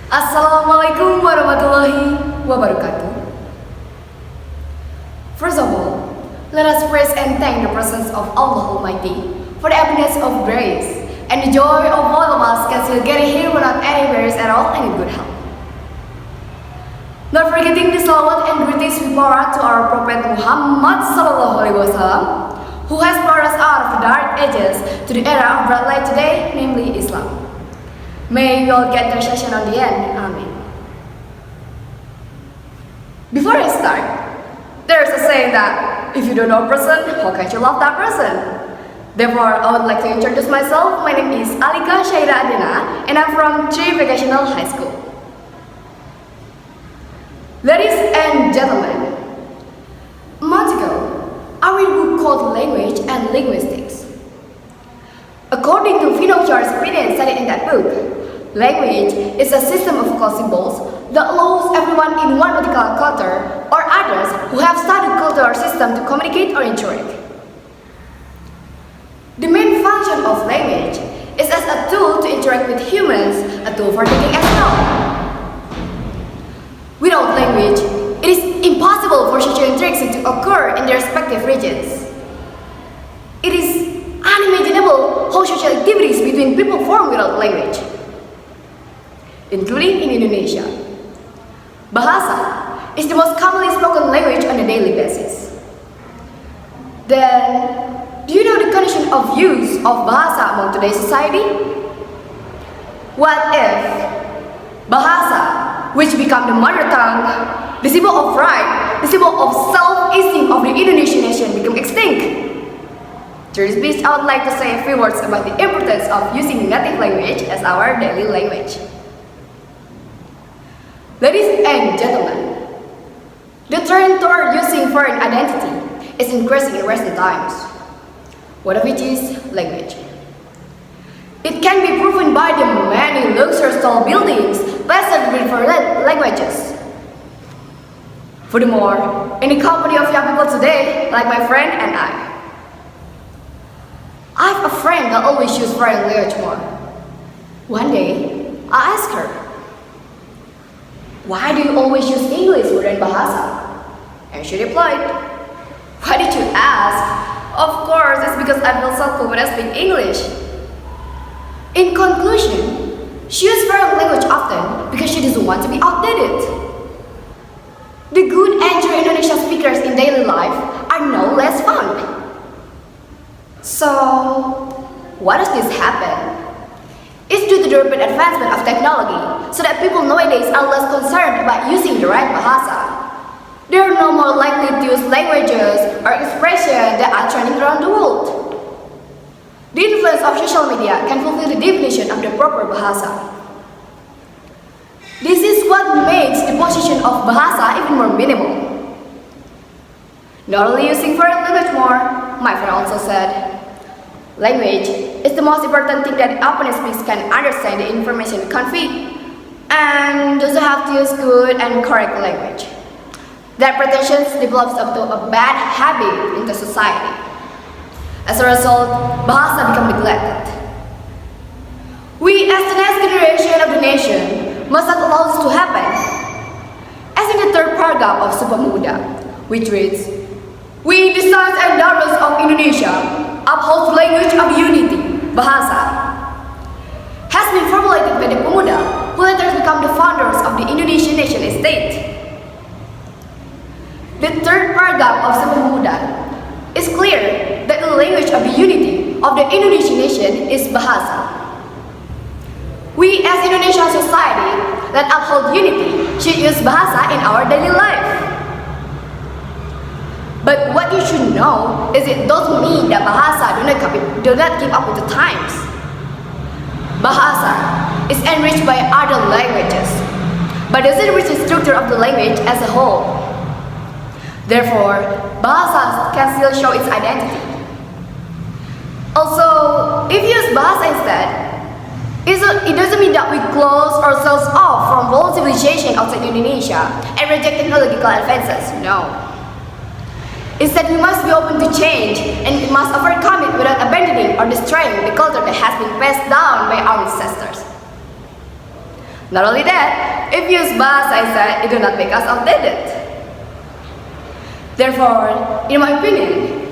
Assalamualaikum warahmatullahi wabarakatuh. First of all, let us praise and thank the presence of Allah Almighty for the abundance of grace and the joy of all of us can still get here without any barriers at all and in good health. Not forgetting the salawat and greetings we pour out to our Prophet Muhammad SAW, who has brought us out of the dark ages to the era of bright light today, namely Islam. May we all get their session on the end. Amen. Before I start, there's a saying that if you don't know a person, how can you love that person? Therefore, I would like to introduce myself. My name is Syaira and I'm from Tree Vocational High School. Ladies and gentlemen, a month ago, I read a book called Language and Linguistics. According to Finocchiar's opinion studied in that book, language is a system of vocal symbols that allows everyone in one particular culture or others who have studied cultural system to communicate or interact. The main function of language is as a tool to interact with humans, a tool for thinking as well. Without language, it is impossible for social interaction to occur in their respective regions. It is unimaginable how social activities between people form without language, including in Indonesia. Bahasa is the most commonly spoken language on a daily basis. Then, do you know the condition of use of bahasa among today's society? What if bahasa, which become the mother tongue, the symbol of pride, the symbol of self-esteem of the Indonesian nation become extinct? To this speech, I would like to say a few words about the importance of using native language as our daily language. Ladies and gentlemen, the trend toward using foreign identity is increasing in recent times, one of which is language. It can be proven by the many luxurious tall buildings plastered with foreign languages. Furthermore, in the company of young people today, like my friend and I have a friend that always uses foreign language more. One day, I asked her, "Why do you always use English more than bahasa?" And she replied, "Why did you ask? Of course, it's because I feel so cool when I speak English." In conclusion, she uses foreign language often because she doesn't want to be outdated. The good and true Indonesian speakers in daily life are no less fun. So, why does this happen? It's due to the rapid advancement of technology, so that people nowadays are less concerned about using the right bahasa. They are no more likely to use languages or expressions that are trending around the world. The influence of social media can fulfill the definition of the proper bahasa. This is what makes the position of bahasa even more minimal. Not only using foreign language more, my friend also said, language is the most important thing that opponent speaks can understand the information conveyed, and doesn't have to use good and correct language. That pretensions develops up to a bad habit in the society. As a result, bahasa become neglected. We, as the next generation of the nation, must not allow this to happen. As in the third paragraph of Sumpah Pemuda, which reads, "We, the sons and daughters of Indonesia, uphold the language of unity, bahasa," has been formulated by the pemuda who later become the founders of the Indonesian nation state. The third paragraph of Sumpah Pemuda is clear that the language of the unity of the Indonesian nation is bahasa. We as Indonesian society that uphold unity should use bahasa in our daily life. But what you should know is it doesn't mean that bahasa do not keep up with the times. Bahasa is enriched by other languages, but doesn't reach the structure of the language as a whole. Therefore, bahasa can still show its identity. Also, if you use bahasa instead, it doesn't mean that we close ourselves off from world civilization outside Indonesia and reject technological advances. No. Instead, we must be open to change, and we must overcome it without abandoning or destroying the culture that has been passed down by our ancestors. Not only that, if you use bahasa instead, it do not make us outdated. Therefore, in my opinion,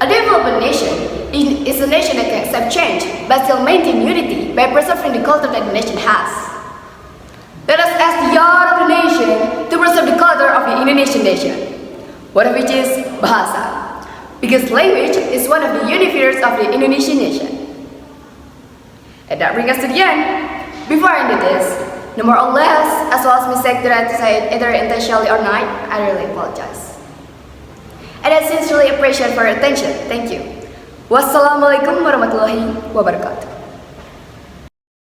a developed nation is a nation that can accept change but still maintain unity by preserving the culture that the nation has. Let us ask the youth of the nation to preserve the culture of the Indonesian nation, one of which is bahasa, because language is one of the unifiers of the Indonesian nation. And that brings us to the end. Before I end this, no more or less, as well as mistake that I said either intentionally or not, I really apologize. And I sincerely appreciate for your attention. Thank you. Wassalamualaikum warahmatullahi wabarakatuh.